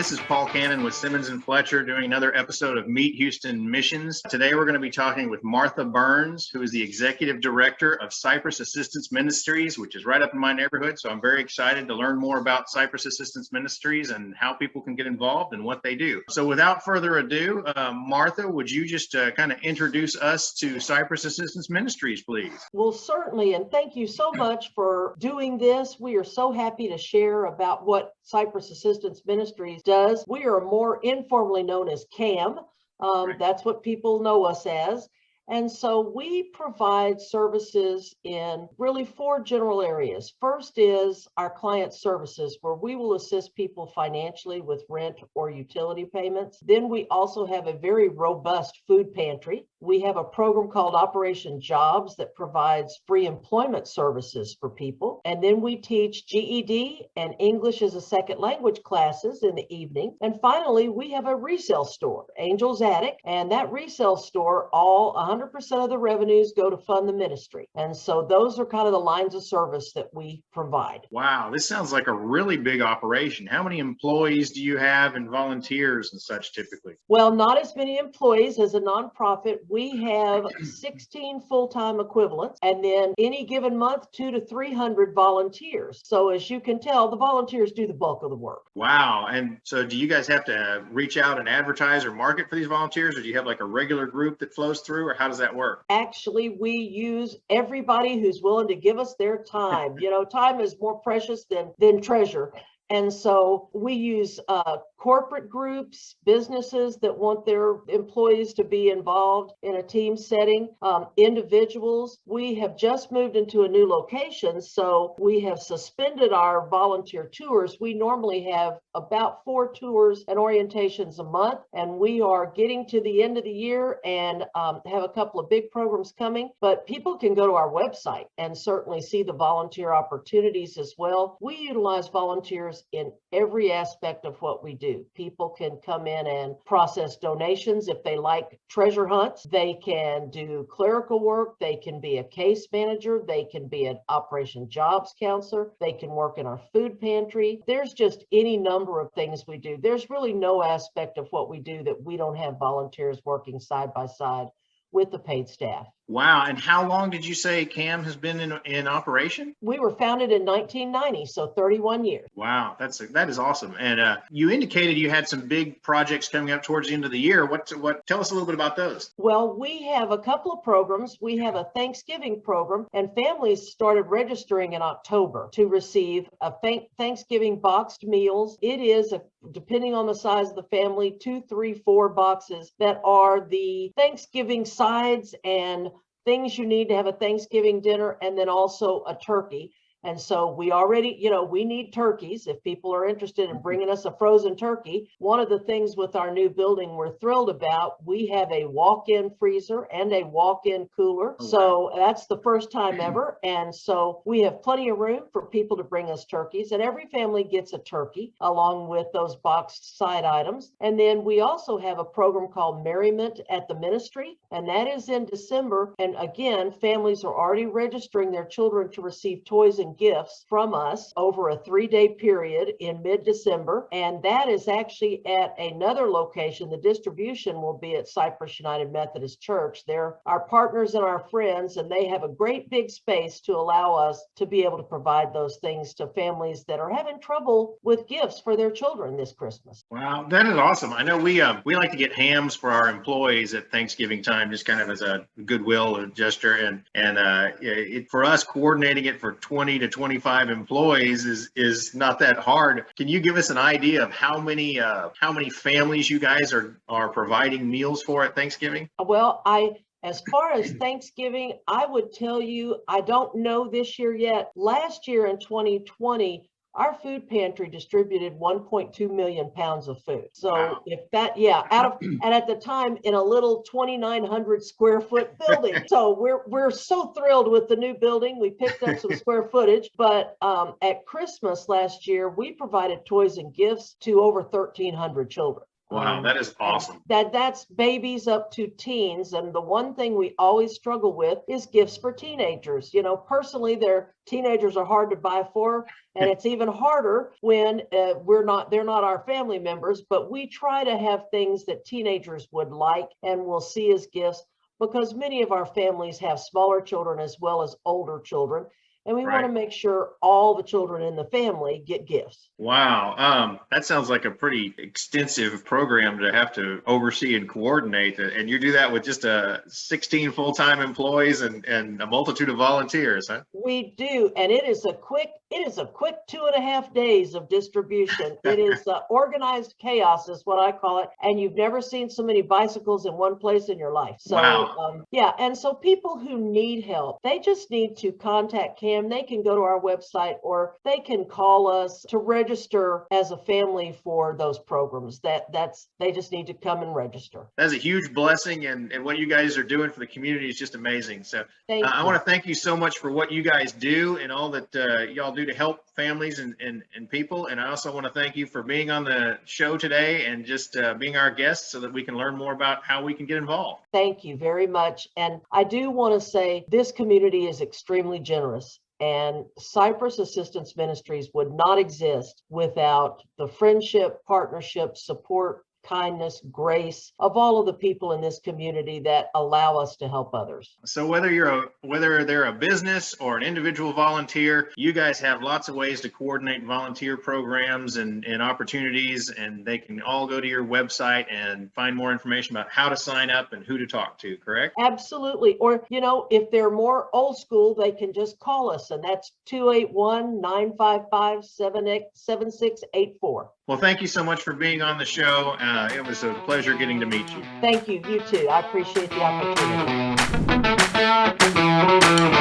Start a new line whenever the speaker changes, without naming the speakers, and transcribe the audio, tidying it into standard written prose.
This is Paul Cannon with Simmons and Fletcher doing another episode of Meet Houston Missions. Today we're going to be talking with Martha Burns, who is the Executive Director of Cypress Assistance Ministries, which is right up in my neighborhood. So I'm very excited to learn more about Cypress Assistance Ministries and how people can get involved and what they do. So without further ado, Martha, would you just kind of introduce us to Cypress Assistance Ministries, please?
Well, certainly, and thank you so much for doing this. We are so happy to share about what Cypress Assistance Ministries does. We are more informally known as CAM.
Right.
That's what people know us as. And so we provide services in really 4 general areas. First is our client services, where we will assist people financially with rent or utility payments. Then we also have a very robust food pantry. We have a program called Operation Jobs that provides free employment services for people. And then we teach GED and English as a second language classes in the evening. And finally, we have a resale store, Angel's Attic, and that resale store, all 100% of the revenues go to fund the ministry. And so those are kind of the lines of service that we provide.
Wow, this sounds like a really big operation. How many employees do you have and volunteers and such typically?
Well, not as many employees as a nonprofit. We have 16 full-time equivalents, and then any given month, 200 to 300 volunteers. So as you can tell, the volunteers do the bulk of the work.
Wow. And so do you guys have to reach out and advertise or market for these volunteers, or do you have like a regular group that flows through, or how does that work?
Actually, we use everybody who's willing to give us their time. You know, time is more precious than treasure. And so we use corporate groups, businesses that want their employees to be involved in a team setting, individuals. We have just moved into a new location, so we have suspended our volunteer tours. We normally have about 4 tours and orientations a month, and we are getting to the end of the year and have a couple of big programs coming. But people can go to our website and certainly see the volunteer opportunities as well. We utilize volunteers in every aspect of what we do. People can come in and process donations if they like treasure hunts. They can do clerical work. They can be a case manager. They can be an Operation Jobs counselor. They can work in our food pantry. There's just any number of things we do. There's really no aspect of what we do that we don't have volunteers working side by side with the paid staff.
Wow. And how long did you say CAM has been in operation?
We were founded in 1990, so 31 years.
Wow, that is awesome. And you indicated you had some big projects coming up towards the end of the year. Tell us a little bit about those.
Well, we have a couple of programs. We have a Thanksgiving program, and families started registering in October to receive a Thanksgiving boxed meals. It is, depending on the size of the family, 2, 3, 4 boxes that are the Thanksgiving sides and things you need to have a Thanksgiving dinner, and then also a turkey. And so we already, we need turkeys if people are interested in bringing us a frozen turkey. One of the things with our new building we're thrilled about, we have a walk-in freezer and a walk-in cooler.
Oh, wow.
So that's the first time ever. And so we have plenty of room for people to bring us turkeys, and every family gets a turkey along with those boxed side items. And then we also have a program called Merriment at the Ministry, and that is in December. And again, families are already registering their children to receive toys and gifts from us over a 3-day period in mid-December. And that is actually at another location. The distribution will be at Cypress United Methodist Church. They're our partners and our friends, and they have a great big space to allow us to be able to provide those things to families that are having trouble with gifts for their children this Christmas.
Wow, that is awesome. I know we like to get hams for our employees at Thanksgiving time, just kind of as a goodwill gesture. And for us, coordinating it for 20 to 25 employees is not that hard. Can you give us an idea of how many families you guys are providing meals for at Thanksgiving?
Well, as far as Thanksgiving, I would tell you, I don't know this year yet. Last year in 2020, our food pantry distributed 1.2 million pounds of food. So
wow.
And at the time in a little 2,900 square foot building. So we're so thrilled with the new building. We picked up some square footage, but at Christmas last year, we provided toys and gifts to over 1,300 children.
Wow, that is awesome.
That's babies up to teens. And the one thing we always struggle with is gifts for teenagers. You know, personally, their teenagers are hard to buy for, and it's even harder when they're not our family members, but we try to have things that teenagers would like and will see as gifts, because many of our families have smaller children as well as older children. And we want to make sure all the children in the family get gifts.
Wow. That sounds like a pretty extensive program to have to oversee and coordinate. And you do that with just 16 full-time employees and a multitude of volunteers, huh?
We do. And it is a quick 2.5 days of distribution. It is organized chaos is what I call it. And you've never seen so many bicycles in one place in your life. So,
wow.
Yeah. And so people who need help, they just need to contact Cam. They can go to our website, or they can call us to register as a family for those programs. They just need to come and register.
That's a huge blessing, and what you guys are doing for the community is just amazing. So I want to thank you so much for what you guys do and all that y'all do to help families and people. And I also want to thank you for being on the show today and just being our guest so that we can learn more about how we can get involved.
Thank you very much. And I do want to say this community is extremely generous. And Cypress Assistance Ministries would not exist without the friendship, partnership, support, kindness, grace of all of the people in this community that allow us to help others.
So whether they're a business or an individual volunteer, you guys have lots of ways to coordinate volunteer programs and opportunities, and they can all go to your website and find more information about how to sign up and who to talk to, correct?
Absolutely. Or, if they're more old school, they can just call us, and that's 281-955-7684.
Well, thank you so much for being on the show. It was a pleasure getting to meet you.
Thank you. You too. I appreciate the opportunity.